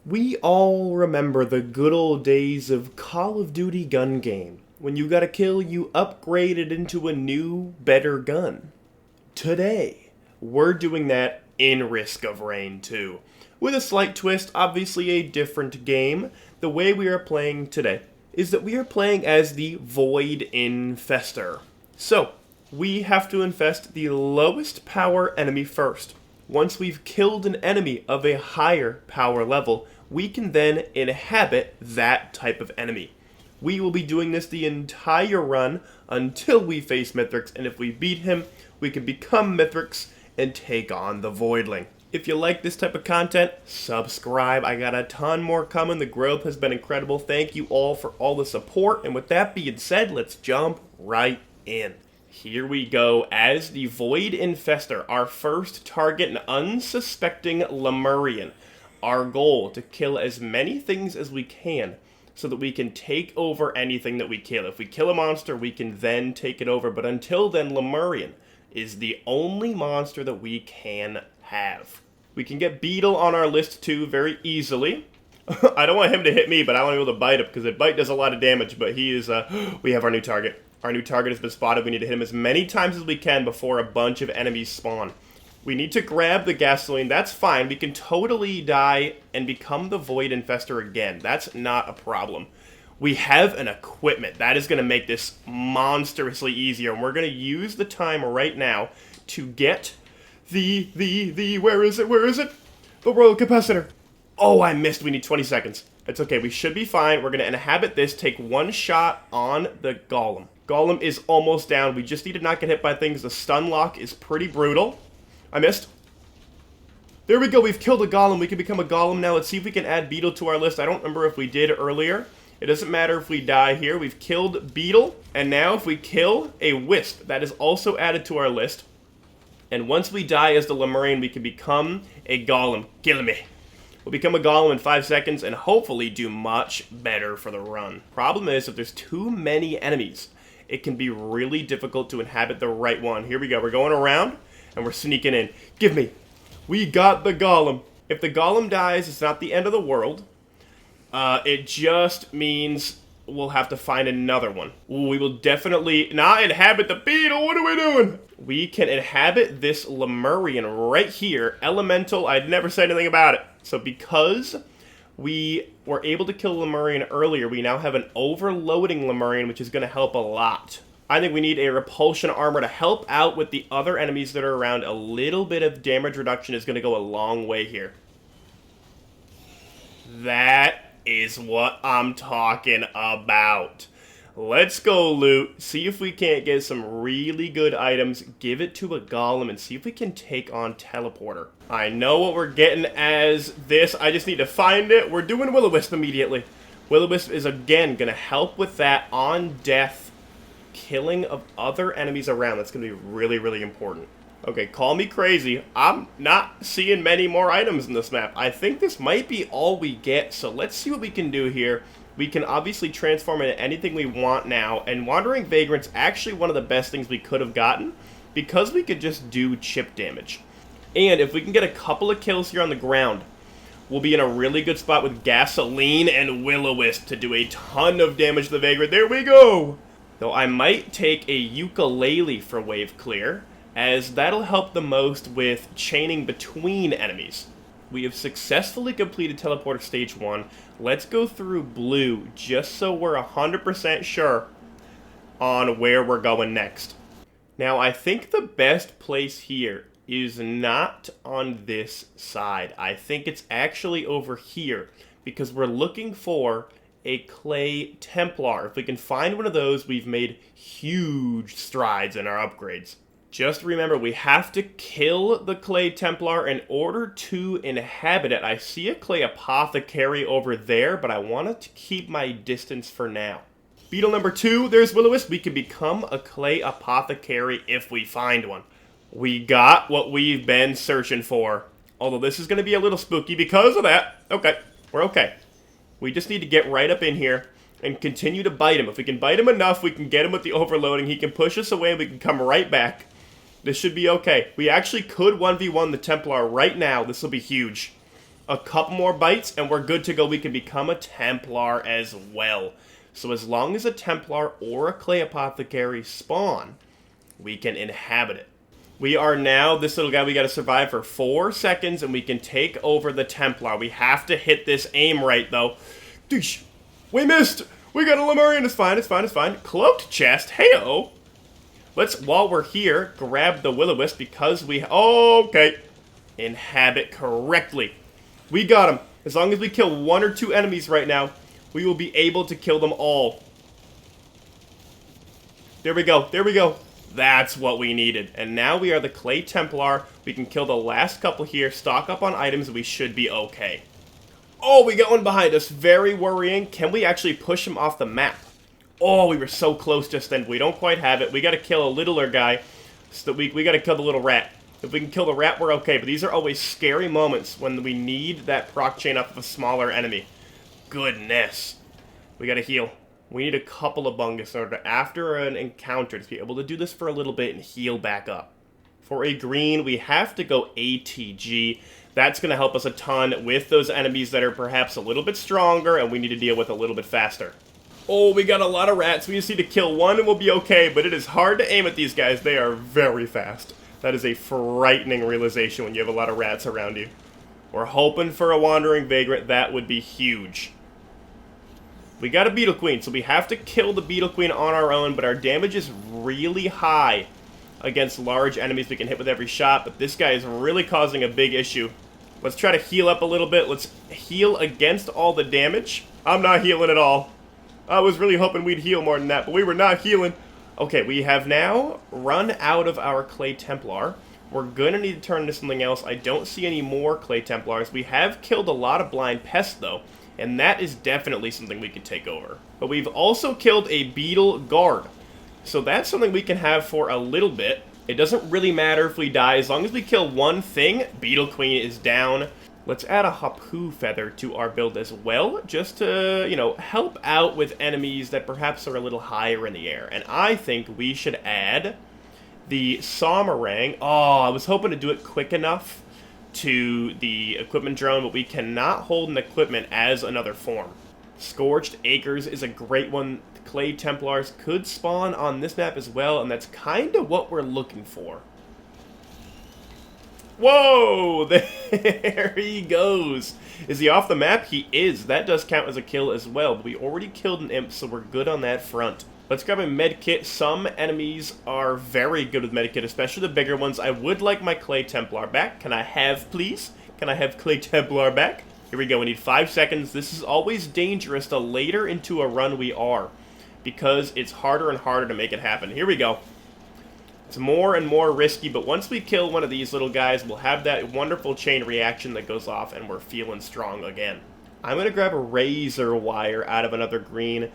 We all remember the good old days of Call of Duty gun game. When you got a kill, you upgraded into a new, better gun. Today, we're doing that in Risk of Rain 2. With a slight twist, obviously a different game. The way we are playing today is that we are playing as the Void Infestor. So, we have to infest the lowest power enemy first. Once we've killed an enemy of a higher power level, we can then inhabit that type of enemy. We will be doing this the entire run until we face Mithrix, and if we beat him, we can become Mithrix and take on the voidling. If you like this type of content, subscribe. I got a ton more coming. The growth has been incredible. Thank you all for all the support. And with that being said, let's jump right in. Here we go. As the Void Infestor, our first target, an unsuspecting Lemurian. Our goal, to kill as many things as we can so that we can take over anything that we kill. If we kill a monster, we can then take it over. But until then, Lemurian is the only monster that we can have. We can get Beetle on our list too very easily. I don't want him to hit me, but I want to be able to bite him because a bite does a lot of damage. But he is, we have our new target. Our new target has been spotted. We need to hit him as many times as we can before a bunch of enemies spawn. We need to grab the gasoline. That's fine. We can totally die and become the Void Infestor again. That's not a problem. We have an equipment. That is going to make this monstrously easier. And we're going to use the time right now to get where is it? The Royal Capacitor. Oh, I missed. We need 20 seconds. It's okay. We should be fine. We're going to inhabit this. Take one shot on the Golem. Golem is almost down. We just need to not get hit by things. The stun lock is pretty brutal. I missed. There we go. We've killed a Golem. We can become a Golem now. Let's see if we can add Beetle to our list. I don't remember if we did earlier. It doesn't matter if we die here. We've killed Beetle. And now if we kill a Wisp, that is also added to our list. And once we die as the Lemurian, we can become a Golem. Kill me. We'll become a Golem in 5 seconds and hopefully do much better for the run. Problem is, if there's too many enemies, it can be really difficult to inhabit the right one. Here we go. We're going around and we're sneaking in. Give me. We got the Golem. If the Golem dies, it's not the end of the world. It just means we'll have to find another one. Ooh, we will definitely not inhabit the Beetle. What are we doing? We can inhabit this Lemurian right here. Elemental. I'd never said anything about it. So because we were able to kill Lemurian earlier, we now have an overloading Lemurian, which is going to help a lot. I think we need a repulsion armor to help out with the other enemies that are around. A little bit of damage reduction is going to go a long way here. That is what I'm talking about. Let's go loot, see if we can't get some really good items, give it to a Golem, and see if we can take on Teleporter. I know what we're getting as this. I just need to find it. We're doing Will-O-Wisp immediately. Will-O-Wisp is, again, going to help with that on-death killing of other enemies around. That's going to be really, really important. Okay, call me crazy. I'm not seeing many more items in this map. I think this might be all we get, so let's see what we can do here. We can obviously transform into anything we want now, and Wandering Vagrant's actually one of the best things we could have gotten, because we could just do chip damage. And if we can get a couple of kills here on the ground, we'll be in a really good spot with Gasoline and Will-O-Wisp to do a ton of damage to the Vagrant. There we go! Though I might take a Ukulele for wave clear, as that'll help the most with chaining between enemies. We have successfully completed Teleporter Stage 1. Let's go through Blue, just so we're 100% sure on where we're going next. Now, I think the best place here is not on this side. I think it's actually over here, because we're looking for a Clay Templar. If we can find one of those, we've made huge strides in our upgrades. Just remember, we have to kill the Clay Templar in order to inhabit it. I see a Clay Apothecary over there, but I want to keep my distance for now. Beetle number 2, there's Will-O-Wisp. We can become a Clay Apothecary if we find one. We got what we've been searching for. Although this is going to be a little spooky because of that. Okay, we're okay. We just need to get right up in here and continue to bite him. If we can bite him enough, we can get him with the overloading. He can push us away and we can come right back. This should be okay. We actually could 1v1 the Templar right now. This will be huge. A couple more bites, and we're good to go. We can become a Templar as well. So as long as a Templar or a Clay Apothecary spawn, we can inhabit it. We are now, this little guy, we got to survive for 4 seconds, and we can take over the Templar. We have to hit this aim right, though. Doosh. We missed! We got a Lemurian. It's fine, it's fine, it's fine. Cloaked chest. Hey-oh. Let's, while we're here, grab the Will-O-Wisp because we... Okay. Inhabit correctly. We got him. As long as we kill 1 or 2 enemies right now, we will be able to kill them all. There we go. There we go. That's what we needed. And now we are the Clay Templar. We can kill the last couple here, stock up on items, and we should be okay. Oh, we got one behind us. Very worrying. Can we actually push him off the map? Oh, we were so close just then. We don't quite have it. We got to kill a littler guy. So that we got to kill the little rat. If we can kill the rat, we're okay. But these are always scary moments when we need that proc chain up of a smaller enemy. Goodness. We got to heal. We need a couple of bungus in order to, after an encounter, to be able to do this for a little bit and heal back up. For a green, we have to go ATG. That's going to help us a ton with those enemies that are perhaps a little bit stronger and we need to deal with a little bit faster. Oh, we got a lot of rats. We just need to kill one and we'll be okay, but it is hard to aim at these guys. They are very fast. That is a frightening realization when you have a lot of rats around you. We're hoping for a Wandering Vagrant. That would be huge. We got a Beetle Queen, so we have to kill the Beetle Queen on our own, but our damage is really high against large enemies we can hit with every shot, but this guy is really causing a big issue. Let's try to heal up a little bit. Let's heal against all the damage. I'm not healing at all. I was really hoping we'd heal more than that, but we were not healing. Okay, we have now run out of our Clay Templar. We're going to need to turn into something else. I don't see any more Clay Templars. We have killed a lot of blind pests, though, and that is definitely something we could take over. But we've also killed a Beetle Guard, so that's something we can have for a little bit. It doesn't really matter if we die. As long as we kill one thing, Beetle Queen is down. Let's add a Hapu Feather to our build as well, just to, you know, help out with enemies that perhaps are a little higher in the air. And I think we should add the Somarang. Oh, I was hoping to do it quick enough to the equipment drone, but we cannot hold an equipment as another form. Scorched Acres is a great one. Clay Templars could spawn on this map as well, and that's kind of what we're looking for. Whoa! There he goes. Is he off the map? He is. That does count as a kill as well, but we already killed an imp, so we're good on that front. Let's grab a medkit. Some enemies are very good with medkit, especially the bigger ones. I would like my Clay Templar back. Can I have, please? Can I have Clay Templar back? Here we go. We need 5 seconds. This is always dangerous the later into a run we are, because it's harder and harder to make it happen. Here we go. It's more and more risky, but once we kill one of these little guys, we'll have that wonderful chain reaction that goes off, and we're feeling strong again. I'm going to grab a razor wire out of another green,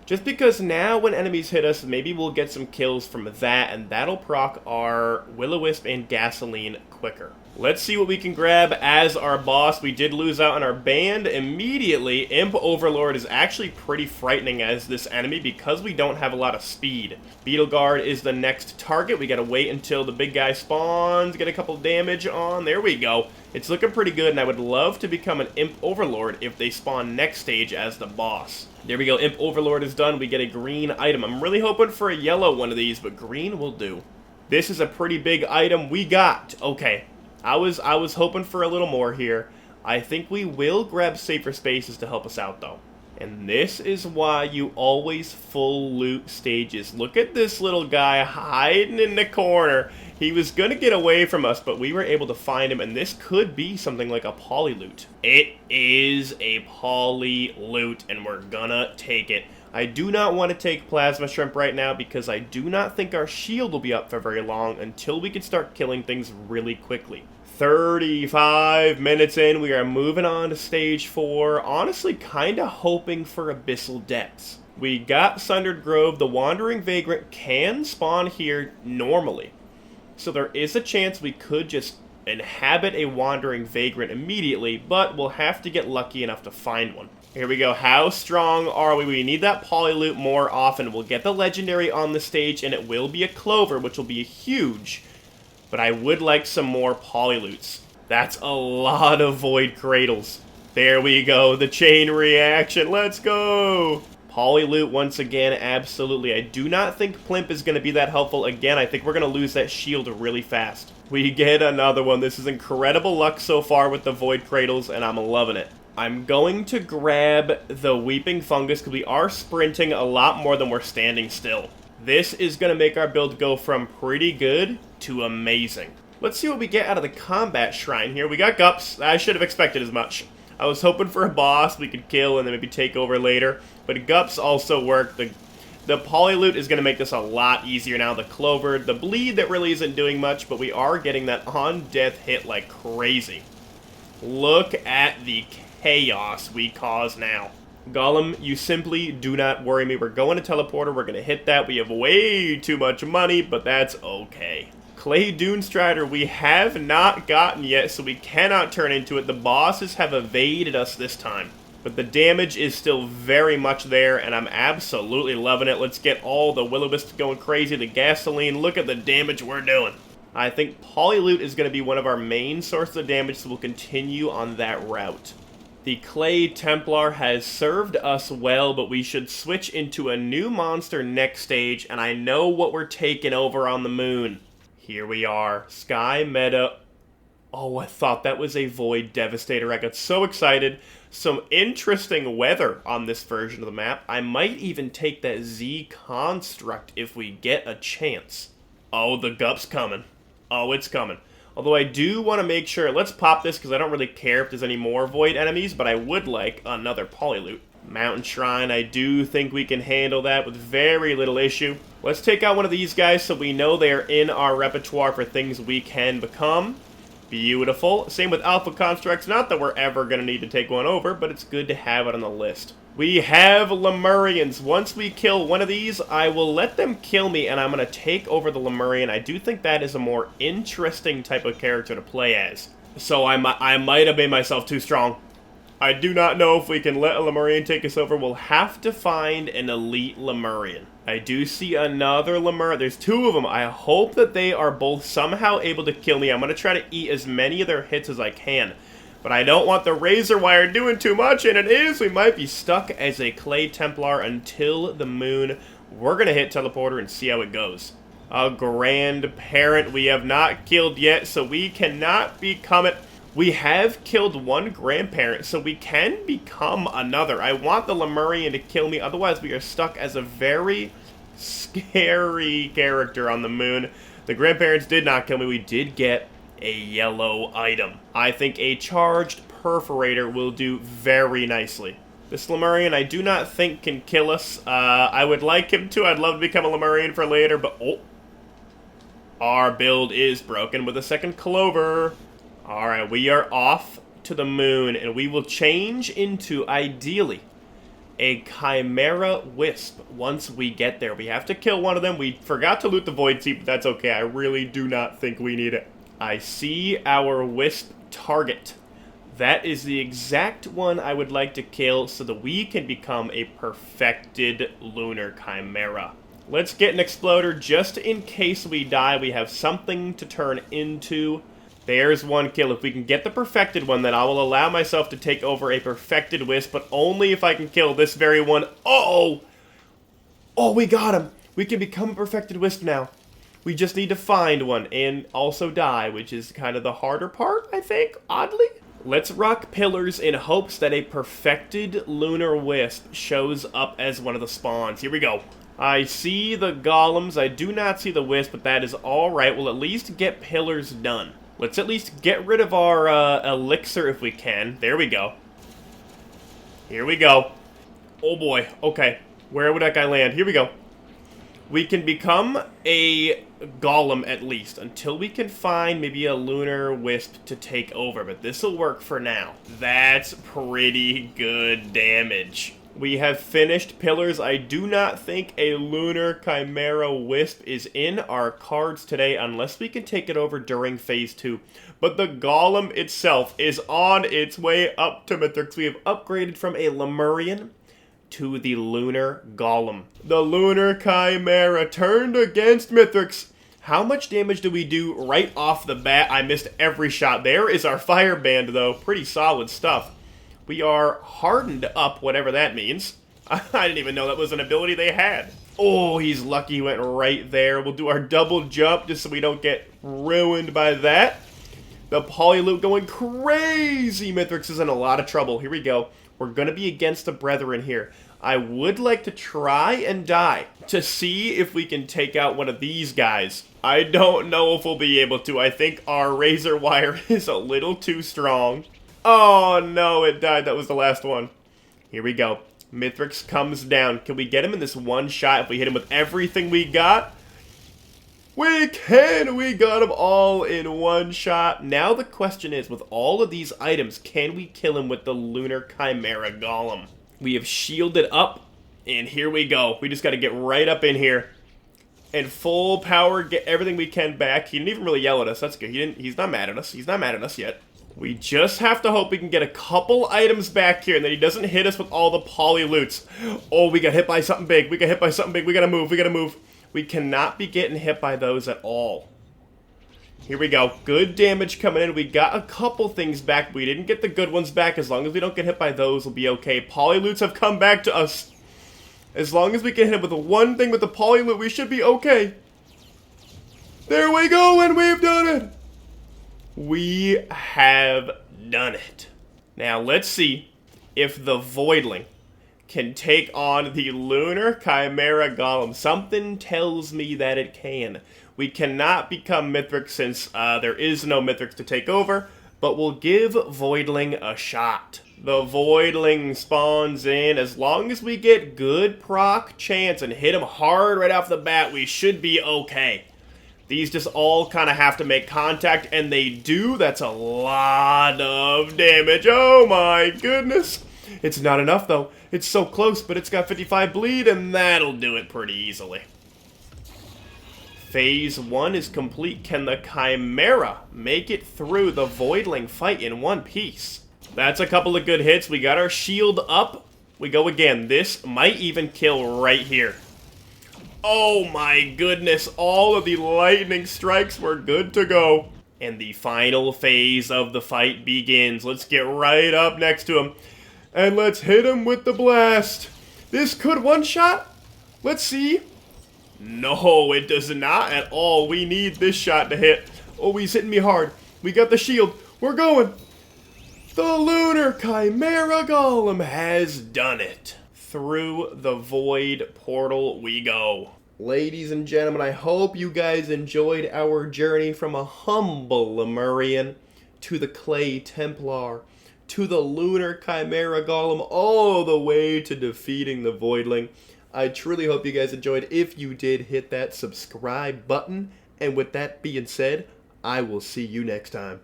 just because now when enemies hit us, maybe we'll get some kills from that, and that'll proc our Will-O-Wisp and Gasoline quicker. Let's see what we can grab as our boss. We did lose out on our band immediately. Imp Overlord is actually pretty frightening as this enemy because we don't have a lot of speed. Beetle Guard is the next target. We gotta wait until the big guy spawns, get a couple damage on. There we go. It's looking pretty good, and I would love to become an Imp Overlord if they spawn next stage as the boss. There we go. Imp Overlord is done. We get a green item. I'm really hoping for a yellow one of these, but green will do. This is a pretty big item we got. Okay. I was hoping for a little more here. I think we will grab safer spaces to help us out, though. And this is why you always full loot stages. Look at this little guy hiding in the corner. He was going to get away from us, but we were able to find him, and this could be something like a poly loot. It is a poly loot, and we're gonna take it. I do not want to take Plasma Shrimp right now because I do not think our shield will be up for very long until we can start killing things really quickly. 35 minutes in, we are moving on to stage 4. Honestly, kind of hoping for Abyssal Depths. We got Sundered Grove. The Wandering Vagrant can spawn here normally. So there is a chance we could just inhabit a Wandering Vagrant immediately, but we'll have to get lucky enough to find one. Here we go. How strong are we? We need that poly loot more often. We'll get the legendary on the stage, and it will be a clover, which will be huge. But I would like some more poly loots. That's a lot of void cradles. There we go, the chain reaction, let's go! Polyloot once again, absolutely. I do not think Plimp is going to be that helpful again. I think we're going to lose that shield really fast. We get another one. This is incredible luck so far with the void cradles, and I'm loving it. I'm going to grab the Weeping Fungus because we are sprinting a lot more than we're standing still. This is going to make our build go from pretty good to amazing. Let's see what we get out of the combat shrine here. We got Gups. I should have expected as much. I was hoping for a boss we could kill and then maybe take over later, but Gups also work. The Polyloot is going to make this a lot easier now. The Clover, the Bleed that really isn't doing much, but we are getting that on-death hit like crazy. Look at the chaos we cause now. Golem, you simply do not worry me. We're going to Teleporter. We're going to hit that. We have way too much money, but that's okay. Clay Dune Strider we have not gotten yet, so we cannot turn into it. The bosses have evaded us this time. But the damage is still very much there, and I'm absolutely loving it. Let's get all the Will-O-Wisps going crazy. The gasoline, look at the damage we're doing. I think Polyloot is going to be one of our main sources of damage, so we'll continue on that route. The Clay Templar has served us well, but we should switch into a new monster next stage, and I know what we're taking over on the moon. Here we are, Sky Meadow. Oh, I thought that was a Void Devastator. I got so excited. Some interesting weather on this version of the map. I might even take that Z Construct if we get a chance. Oh, the Gup's coming. Oh, it's coming. Although I do want to make sure, let's pop this because I don't really care if there's any more Void enemies, but I would like another Polyloot. Mountain Shrine, I do think we can handle that with very little issue. Let's take out one of these guys so we know they're in our repertoire for things we can become. Beautiful. Same with Alpha Constructs. Not that we're ever going to need to take one over, but it's good to have it on the list. We have Lemurians. Once we kill one of these, I will let them kill me, and I'm going to take over the Lemurian. I do think that is a more interesting type of character to play as. So I might have made myself too strong. I do not know if we can let a Lemurian take us over. We'll have to find an elite Lemurian. I do see another Lemurian. There's two of them. I hope that they are both somehow able to kill me. I'm going to try to eat as many of their hits as I can. But I don't want the Razor Wire doing too much, and it is. We might be stuck as a Clay Templar until the moon. We're going to hit Teleporter and see how it goes. A Grandparent we have not killed yet, so we cannot become it. We have killed one Grandparent, so we can become another. I want the Lemurian to kill me, otherwise we are stuck as a very scary character on the moon. The Grandparents did not kill me. We did get a yellow item. I think a charged perforator will do very nicely. This Lemurian I do not think can kill us. I would like him to. I'd love to become a Lemurian for later, but oh. Our build is broken with a second Clover. Alright, we are off to the moon, and we will change into, ideally, a Chimera Wisp once we get there. We have to kill one of them. We forgot to loot the Void Seed, but that's okay. I really do not think we need it. I see our Wisp target. That is the exact one I would like to kill so that we can become a perfected Lunar Chimera. Let's get an Exploder just in case we die. We have something to turn into. There's one kill. If we can get the perfected one, then I will allow myself to take over a perfected Wisp, but only if I can kill this very one. Uh-oh! Oh, we got him! We can become a perfected Wisp now. We just need to find one and also die, which is kind of the harder part, I think, oddly. Let's rock pillars in hopes that a perfected Lunar Wisp shows up as one of the spawns. Here we go. I see the golems. I do not see the Wisp, but that is alright. We'll at least get pillars done. Let's at least get rid of our elixir if we can. There we go. Here we go. Oh boy. Okay. Where would that guy land? Here we go. We can become a golem at least until we can find maybe a Lunar Wisp to take over. But this will work for now. That's pretty good damage. We have finished pillars. I do not think a Lunar Chimera Wisp is in our cards today unless we can take it over during Phase 2. But the Golem itself is on its way up to Mithrix. We have upgraded from a Lemurian to the Lunar Golem. The Lunar Chimera turned against Mithrix. How much damage do we do right off the bat? I missed every shot. There is our fire band, though. Pretty solid stuff. We are hardened up, whatever that means. I didn't even know that was an ability they had. Oh, he's lucky he went right there. We'll do our double jump just so we don't get ruined by that. The Polyloop going crazy. Mithrix is in a lot of trouble. Here we go. We're going to be against the Brethren here. I would like to try and die to see if we can take out one of these guys. I don't know if we'll be able to. I think our razor wire is a little too strong. Oh no, it died. That was the last one. Here we go. Mithrix comes down. Can we get him in this one shot if we hit him with everything we got? We can! We got them all in one shot. Now the question is, with all of these items, can we kill him with the Lunar Chimera Golem? We have shielded up, and here we go. We just got to get right up in here. And full power, get everything we can back. He didn't even really yell at us. That's good. He's not mad at us. He's not mad at us yet. We just have to hope we can get a couple items back here, and that he doesn't hit us with all the Polyloots. Oh, we got hit by something big. We got hit by something big. We got to move. We got to move. We cannot be getting hit by those at all. Here we go. Good damage coming in. We got a couple things back. We didn't get the good ones back. As long as we don't get hit by those, we'll be okay. Polyloots have come back to us. As long as we can hit him with the one thing with the Polyloot, we should be okay. There we go, and we've done it. We have done it. Now, let's see if the Voidling can take on the Lunar Chimera Golem. Something tells me that it can. We cannot become Mithrix since there is no Mithrix to take over, but we'll give Voidling a shot. The Voidling spawns in. As long as we get good proc chance and hit him hard right off the bat, we should be okay. These just all kind of have to make contact, and they do. That's a lot of damage. Oh my goodness. It's not enough, though. It's so close, but it's got 55 bleed, and that'll do it pretty easily. Phase 1 is complete. Can the Chimera make it through the Voidling fight in one piece? That's a couple of good hits. We got our shield up. We go again. This might even kill right here. Oh my goodness. All of the lightning strikes were good to go. And the final phase of the fight begins. Let's get right up next to him. And let's hit him with the blast. This could one-shot. Let's see. No, it does not at all. We need this shot to hit. Oh, he's hitting me hard. We got the shield. We're going. The Lunar Chimera Golem has done it. Through the void portal we go. Ladies and gentlemen, I hope you guys enjoyed our journey from a humble Lemurian to the Clay Templar to the Lunar Chimera Golem, all the way to defeating the Voidling. I truly hope you guys enjoyed. If you did, hit that subscribe button. And with that being said, I will see you next time.